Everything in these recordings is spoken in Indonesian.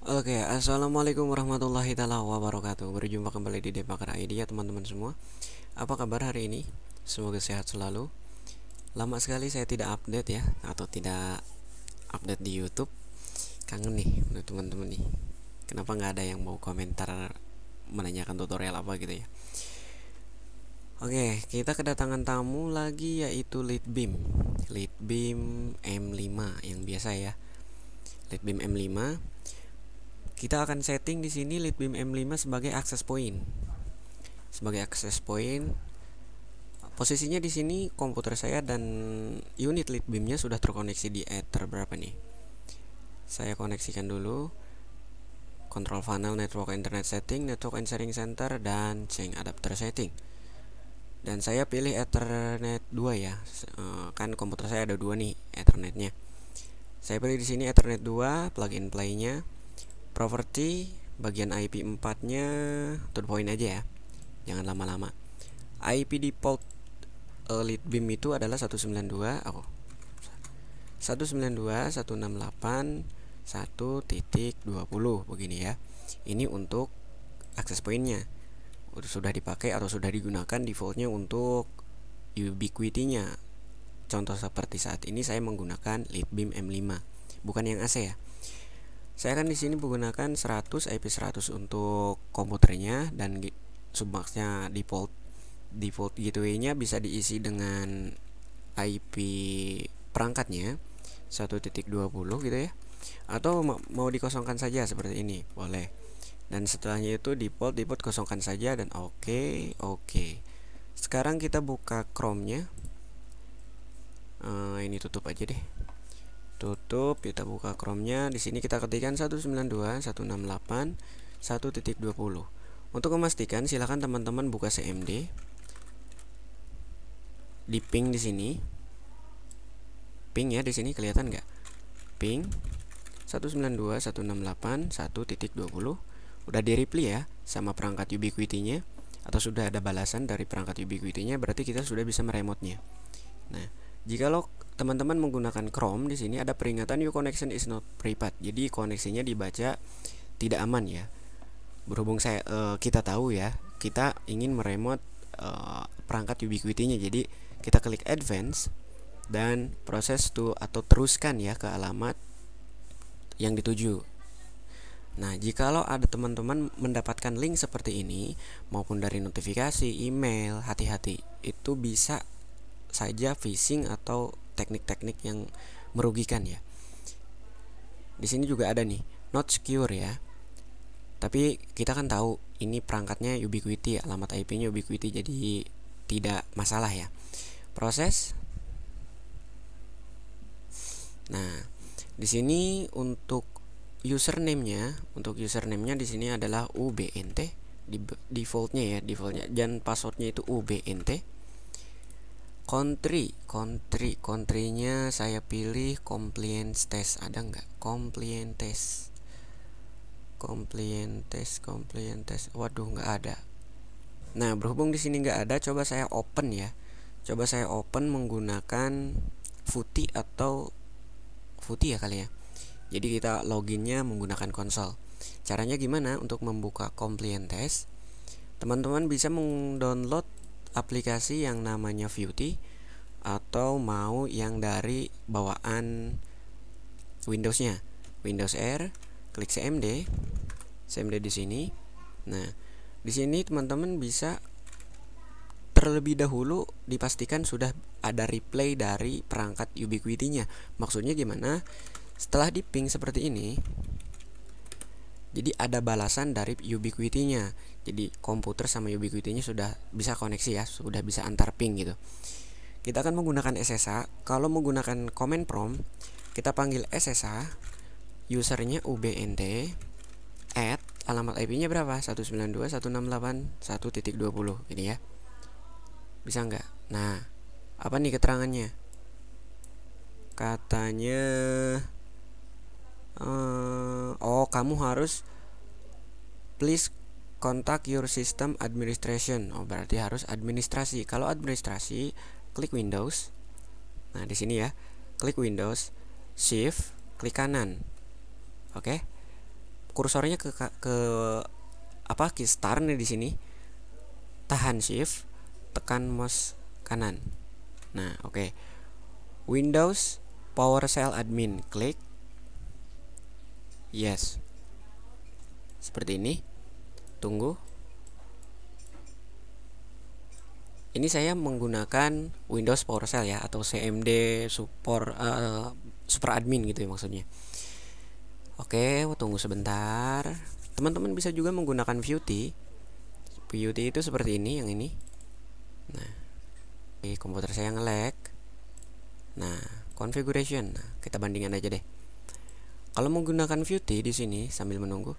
Oke, assalamualaikum warahmatullahi taala wabarakatuh. Berjumpa kembali di Depakar ID ya teman-teman semua. Apa kabar hari ini? Semoga sehat selalu. Lama sekali saya tidak update ya, atau tidak update di YouTube. Kangen nih untuk teman-teman nih. Kenapa nggak ada yang mau komentar menanyakan tutorial apa gitu ya? Oke, kita kedatangan tamu lagi yaitu Leadbeam M5 yang biasa ya. Leadbeam M5. Kita akan setting di sini Leadbeam M5 sebagai access point. Posisinya di sini komputer saya dan unit lead beamnya sudah terkoneksi di Ether berapa nih? Saya koneksikan dulu. Control panel, network internet setting, network and sharing center, dan change adapter setting. Dan saya pilih Ethernet 2 ya. Kan komputer saya ada dua nih Ethernetnya. Saya pilih di sini Ethernet 2, plug and play-nya. Property, bagian IP 4-nya to the point aja ya. Jangan lama-lama. IP default lead beam itu adalah 192.168.1.20 begini ya. Ini untuk access point-nya. Sudah dipakai atau sudah digunakan defaultnya untuk Ubiquiti-nya. Contoh seperti saat ini saya menggunakan Leadbeam M5, bukan yang AC ya. Saya akan di sini menggunakan 100 IP100 untuk komputernya, dan submaxnya default gateway-nya bisa diisi dengan IP perangkatnya 1.20 gitu ya, atau mau dikosongkan saja seperti ini boleh. Dan setelahnya itu default kosongkan saja dan oke. Sekarang kita buka Chrome-nya. Ini tutup aja deh. Kita buka Chrome-nya. Di sini kita ketikkan 192.168.1.20. Untuk memastikan silakan teman-teman buka CMD. Di ping di sini. Ping ya, di sini kelihatan nggak? Ping 192.168.1.20. Udah di reply ya sama perangkat Ubiquiti-nya, atau sudah ada balasan dari perangkat Ubiquiti-nya, berarti kita sudah bisa meremote-nya. Nah, jikalau teman-teman menggunakan Chrome, di sini ada peringatan your connection is not private. Jadi koneksinya dibaca tidak aman ya. Berhubung kita tahu ya, kita ingin meremote perangkat Ubiquiti-nya. Jadi kita klik advance dan proses atau teruskan ya ke alamat yang dituju. Nah, jikalau ada teman-teman mendapatkan link seperti ini maupun dari notifikasi, email, hati-hati. Itu bisa saja phishing atau teknik-teknik yang merugikan ya. Di sini juga ada nih, not secure ya. Tapi kita kan tahu ini perangkatnya Ubiquiti, alamat IP-nya Ubiquiti, jadi tidak masalah ya. Proses. Nah, di sini untuk username-nya di sini adalah UBNT defaultnya dan passwordnya itu UBNT. Country-nya saya pilih compliance test. Ada nggak compliance test? Waduh, nggak ada. Nah, berhubung di sini nggak ada, coba saya open menggunakan Footy ya kali ya. Jadi kita loginnya menggunakan konsol. Caranya gimana untuk membuka compliance test? Teman-teman bisa mendownload aplikasi yang namanya Footy, atau mau yang dari bawaan Windows-nya, Windows R, klik CMD di sini. Nah, di sini teman-teman bisa terlebih dahulu dipastikan sudah ada replay dari perangkat Ubiquiti-nya. Maksudnya gimana? Setelah di ping seperti ini, jadi ada balasan dari Ubiquiti-nya. Jadi komputer sama Ubiquiti-nya sudah bisa koneksi ya, sudah bisa antar ping gitu. Kita akan menggunakan SSH. Kalau menggunakan command prompt, kita panggil SSH, usernya UBNT, add alamat IP-nya berapa? 192.168.1.20 ini ya. Bisa nggak? Nah, apa nih keterangannya? Katanya kamu harus please contact your system administration. Berarti harus administrasi. Kalau administrasi, klik Windows. Nah, di sini ya, klik Windows, Shift, klik kanan. Oke. kursornya ke apa, key start nih di sini. Tahan shift, tekan mouse kanan. Nah, oke. Windows PowerShell admin, klik yes. Seperti ini. Tunggu. Ini saya menggunakan Windows PowerShell ya, atau CMD super admin gitu ya maksudnya. Oke, tunggu sebentar. Teman-teman bisa juga menggunakan View-T. View-T itu seperti ini, yang ini. Nah, komputer saya nge-lag. Nah, configuration. Nah, kita bandingkan aja deh. Kalau menggunakan View-T di sini sambil menunggu,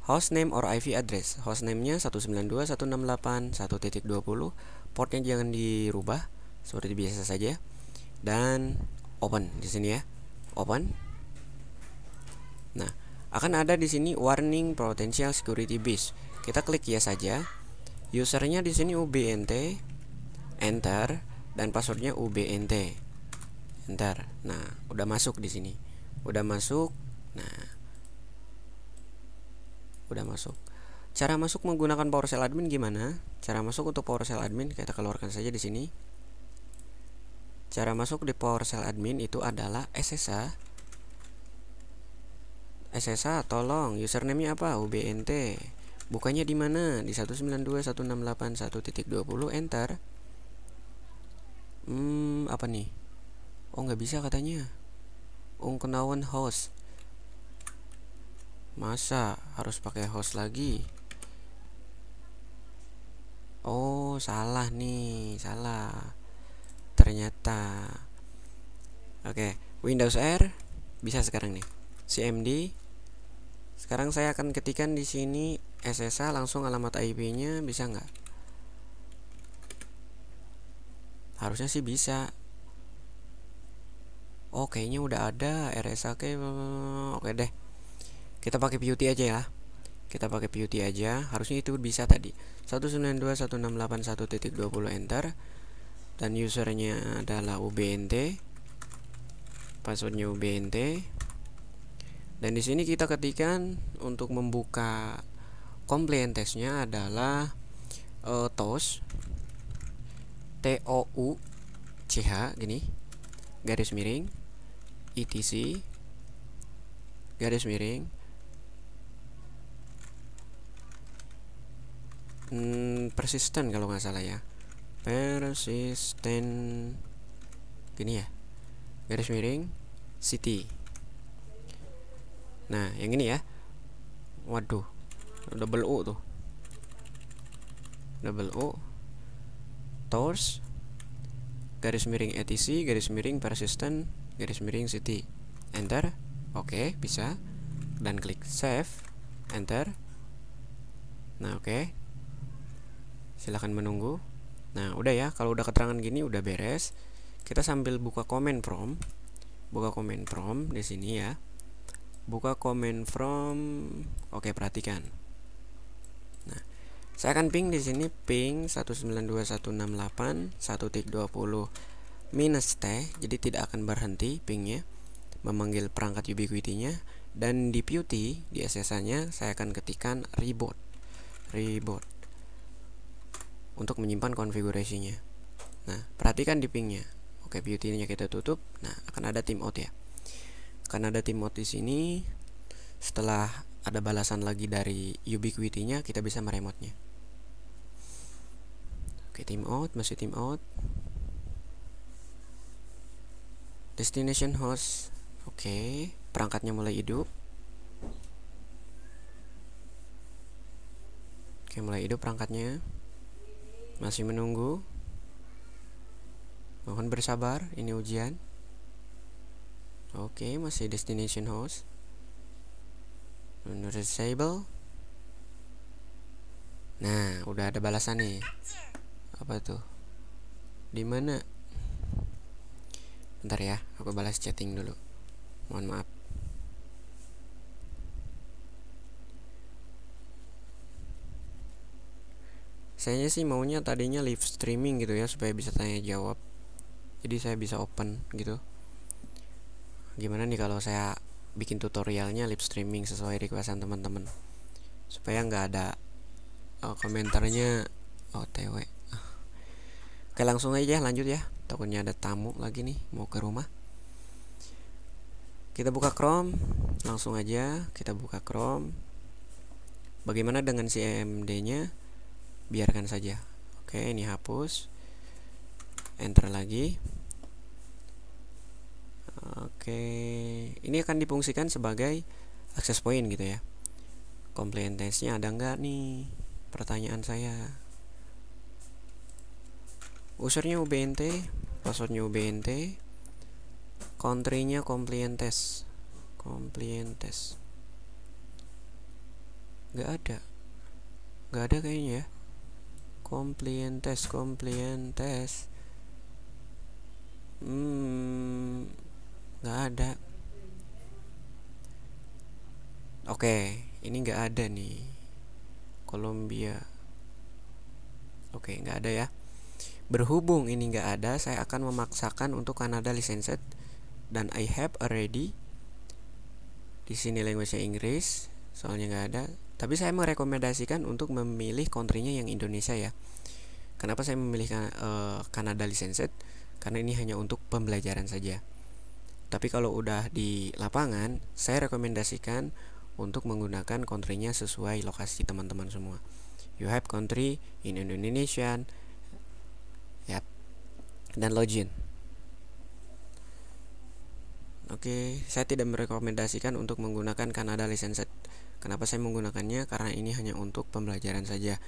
hostname or IP address. Hostname-nya 192.168.1.20. Portnya jangan dirubah, seperti biasa saja. Dan open di sini ya. Open. Nah, akan ada di sini warning potential security breach. Kita klik ya saja. Usernya di sini ubnt, enter, dan passwordnya ubnt, enter. Nah, udah masuk di sini. Udah masuk. Nah, udah masuk. Cara masuk menggunakan PowerShell admin gimana? Cara masuk untuk PowerShell admin kita keluarkan saja di sini. Cara masuk di PowerShell admin itu adalah SSH. SSH tolong username-nya apa? ubnt. Bukannya di mana? Di 192.168.1.20, enter. Apa nih? Oh, nggak bisa katanya. Unknown host. Masa harus pakai host lagi? Oh, salah nih, salah. Ternyata. Oke, Windows R bisa sekarang nih. CMD. Sekarang saya akan ketikkan di sini SSH, langsung alamat IP-nya bisa nggak? Harusnya sih bisa. Oh, kayaknya udah ada RSA. Oke deh. Kita pakai PuTTY aja ya. Kita pakai PuTTY aja. Harusnya itu bisa tadi. 192.168.1.20, enter. Dan usernya adalah ubnt. Passwordnya ubnt. Dan di sini kita ketikkan untuk membuka compliant testnya adalah TOUCH gini, garis miring etc garis miring persistent kalau nggak salah ya, persistent gini ya, garis miring city. Nah, yang ini ya. Waduh, double U tuh, double U TOUCH garis miring etc garis miring persistent garis miring city, enter. Oke, bisa. Dan klik save, enter. Nah, oke. Silahkan menunggu. Nah, udah ya. Kalau udah keterangan gini udah beres. Kita sambil buka command prompt. Buka command prompt di sini ya. Buka command prompt. Oke, perhatikan. Nah, saya akan ping di sini, ping 192.168.1.20 minus T, jadi tidak akan berhenti pingnya, memanggil perangkat Ubiquiti-nya. Dan di PuTTY, di SSH-nya saya akan ketikkan reboot untuk menyimpan konfigurasinya. Nah, perhatikan di pingnya. Oke, PuTTY-nya kita tutup. Nah, akan ada timeout ya. Akan ada timeout di sini. Setelah ada balasan lagi dari Ubiquiti-nya, kita bisa meremote-nya. Oke, timeout, masih timeout. Destination host. Oke, perangkatnya mulai hidup. Oke, mulai hidup perangkatnya. Masih menunggu. Mohon bersabar, ini ujian. Oke, masih destination host. Disable. Nah, udah ada balasan nih. Apa tuh? Di mana? Bentar ya, aku balas chatting dulu. Mohon maaf. Saya sih maunya tadinya live streaming gitu ya, supaya bisa tanya jawab. Jadi saya bisa open gitu. Gimana nih kalau saya bikin tutorialnya live streaming sesuai requestan teman-teman, supaya nggak ada komentarnya OTW. Oke, langsung aja lanjut ya, takutnya ada tamu lagi nih mau ke rumah. Kita buka Chrome, langsung aja kita buka Chrome. Bagaimana dengan CMD nya? Biarkan saja. Oke, ini hapus, enter lagi. Oke, ini akan difungsikan sebagai access point gitu ya. Compliance-nya ada nggak nih? Pertanyaan saya. Usernya UBNT, passwordnya UBNT, country-nya compliance test. Nggak ada kayaknya ya. Compliance test. Nggak ada. Oke, ini nggak ada nih. Colombia. Oke, nggak ada ya. Berhubung ini nggak ada, saya akan memaksakan untuk Canada licensed, dan I have already. Di sini language-nya Inggris, soalnya nggak ada. Tapi saya merekomendasikan untuk memilih country-nya yang Indonesia ya. Kenapa saya memilih Canada licensed? Karena ini hanya untuk pembelajaran saja. Tapi kalau udah di lapangan, saya rekomendasikan untuk menggunakan country-nya sesuai lokasi teman-teman semua. You have country in Indonesian, yap, dan login. Oke, saya tidak merekomendasikan untuk menggunakan Canada licensed. Kenapa saya menggunakannya? Karena ini hanya untuk pembelajaran saja,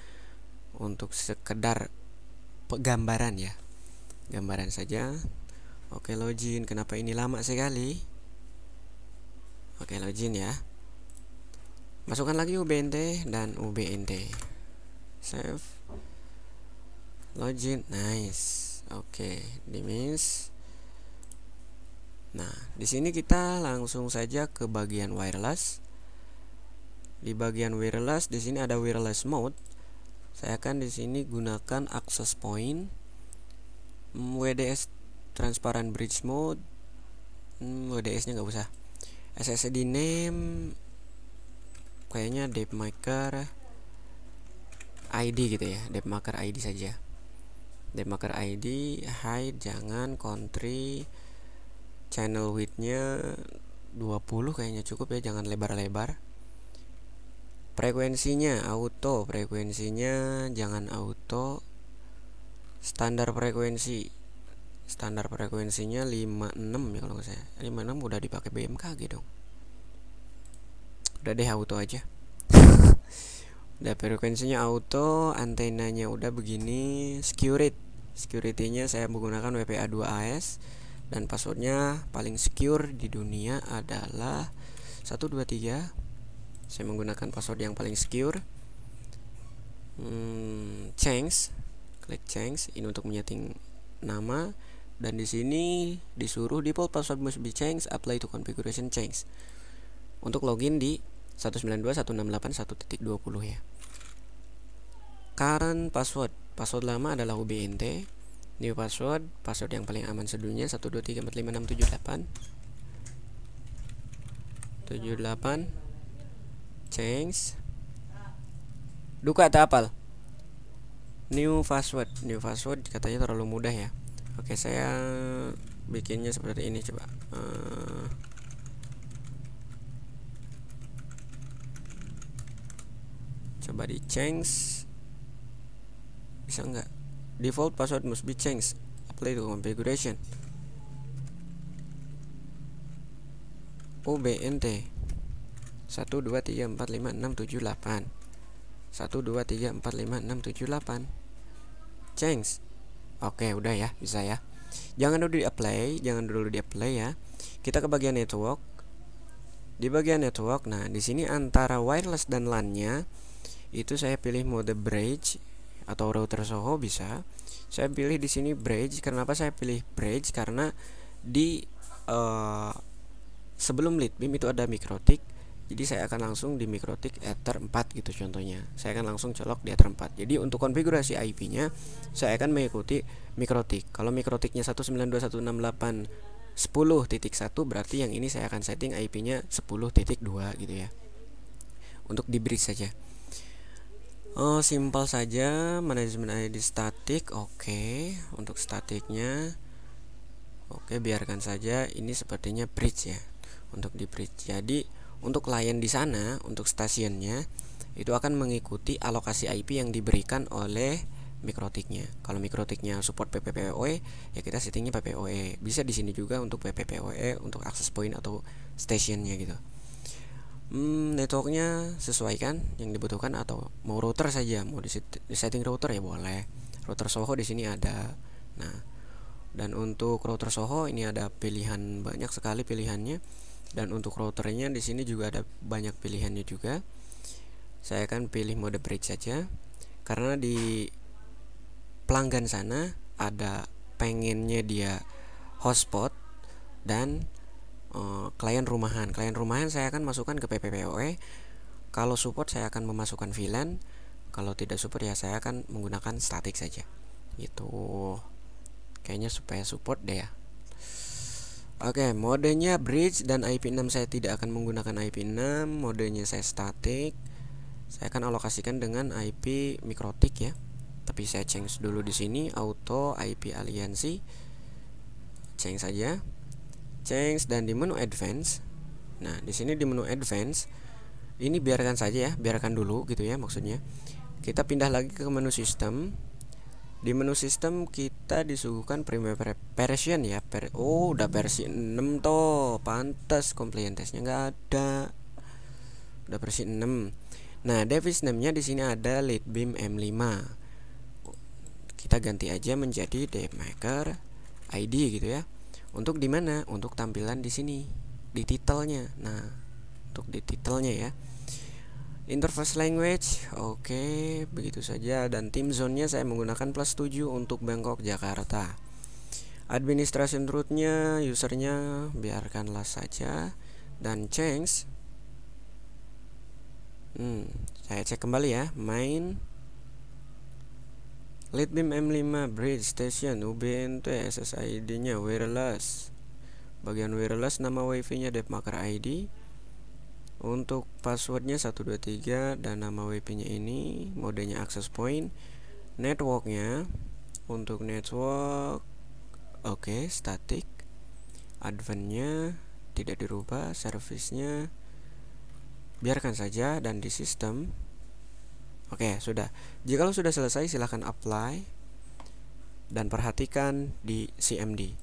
untuk sekedar gambaran ya, gambaran saja. Oke, login. Kenapa ini lama sekali? Oke, login ya. Masukkan lagi UBNT dan UBNT. Save. Login. Nice. Oke, dimis. Nah, di sini kita langsung saja ke bagian wireless. Di bagian wireless, di sini ada wireless mode. Saya akan di sini gunakan access point, WDS transparent bridge mode, WDS-nya nggak usah. SSD name kayaknya DevMaker ID gitu ya, DevMaker ID saja. DevMaker ID, hide jangan, country, channel width-nya 20 kayaknya cukup ya, jangan lebar-lebar. Frekuensinya auto, frekuensinya jangan auto. Standar frekuensinya 56 ya kalau nggak saya. 56 udah dipakai BMKG dong. Udah deh auto aja. Udah frekuensinya auto, antenanya udah begini. Security-nya saya menggunakan WPA2AS, dan passwordnya paling secure di dunia adalah 123. Saya menggunakan password yang paling secure. Change, klik change ini untuk menyeting nama, dan di sini disuruh default password must be changed, apply to configuration change. Untuk login di 192.168.1.20 ya. Current password lama adalah UBNT. New password yang paling aman sedunia 123456778. Change. Duka tak apal. New password katanya terlalu mudah ya. Oke, saya bikinnya seperti ini, coba. Coba di change. Bisa nggak? Default password must be changed, apply to configuration. UBNT 123456781 123456778. Change. Oke, udah ya, bisa ya. Jangan dulu di apply ya. Kita ke bagian network. Di bagian network, nah di sini antara wireless dan LAN-nya itu saya pilih mode bridge atau router Soho bisa. Saya pilih di sini bridge. Kenapa saya pilih bridge? Karena di sebelum lead beam itu ada mikrotik. Jadi saya akan langsung di mikrotik ether 4 gitu contohnya. Saya akan langsung colok di ether 4. Jadi untuk konfigurasi IP-nya saya akan mengikuti mikrotik. Kalau mikrotiknya 192.168 10.1 berarti yang ini saya akan setting IP-nya 10.2 gitu ya. Untuk di bridge saja. Simpel saja, manajemen ID statik. Oke, untuk statiknya oke, biarkan saja. Ini sepertinya bridge ya. Untuk di bridge. Jadi untuk klien di sana, untuk stasiunnya itu akan mengikuti alokasi IP yang diberikan oleh Mikrotiknya. Kalau Mikrotiknya support PPPoE, ya kita settingnya PPoE. Bisa di sini juga untuk PPPoE untuk access point atau stationnya gitu. Networknya sesuaikan yang dibutuhkan, atau mau router saja, mau di setting router ya boleh. Router Soho di sini ada. Nah, dan untuk router Soho ini ada pilihan, banyak sekali pilihannya. Dan untuk routernya di sini juga ada banyak pilihannya juga. Saya akan pilih mode bridge saja karena di pelanggan sana ada pengennya dia hotspot dan klien rumahan. Klien rumahan saya akan masukkan ke PPPoE. Kalau support saya akan memasukkan VLAN. Kalau tidak support ya saya akan menggunakan statik saja. Gitu. Kayaknya supaya support deh ya. Oke, modenya bridge dan IP6 saya tidak akan menggunakan IP6, modenya saya statik. Saya akan alokasikan dengan IP Mikrotik ya. Tapi saya change dulu di sini auto IP aliansi. Change saja. Change dan di menu advance. Nah, di sini di menu advance ini biarkan saja ya, biarkan dulu gitu ya maksudnya. Kita pindah lagi ke menu sistem. Di menu sistem kita disuguhkan primary version ya. Udah versi 6 toh. Pantas compliance-nya nggak ada. Udah versi 6. Nah, device name-nya di sini ada Leadbeam M5. Kita ganti aja menjadi DevMaker ID gitu ya. Untuk di mana? Untuk tampilan di sini, di titelnya. Nah, untuk di titelnya ya. Interface language, oke, begitu saja. Dan time zone-nya saya menggunakan +7 untuk Bangkok, Jakarta. Administration root-nya, usernya biarkanlah saja. Dan change. Saya cek kembali ya. Main Leadbeam M5 Bridge Station UBNT, SSID-nya wireless. Bagian wireless nama WiFi-nya DevMaker ID. Untuk passwordnya 123 dan nama WiFi-nya ini, modenya access point. Networknya untuk network oke, static. Advance-nya tidak dirubah, service-nya biarkan saja, dan di sistem oke, sudah. Jika sudah selesai silahkan apply dan perhatikan di CMD.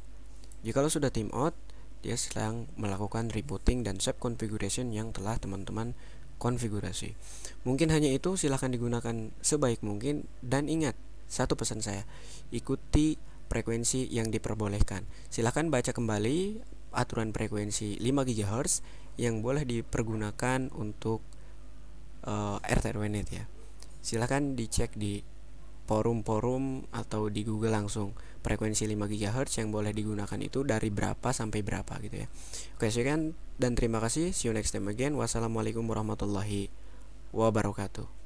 Jika sudah timeout, dia sedang melakukan rebooting dan save configuration yang telah teman-teman konfigurasi. Mungkin hanya itu, silahkan digunakan sebaik mungkin. Dan ingat, satu pesan saya, ikuti frekuensi yang diperbolehkan. Silahkan baca kembali aturan frekuensi 5 GHz yang boleh dipergunakan untuk RTRWNet ya. Silahkan dicek di forum-forum atau di Google langsung frekuensi 5 GHz yang boleh digunakan itu dari berapa sampai berapa gitu ya. Oke, sekian dan terima kasih. See you next time again. Wassalamualaikum warahmatullahi wabarakatuh.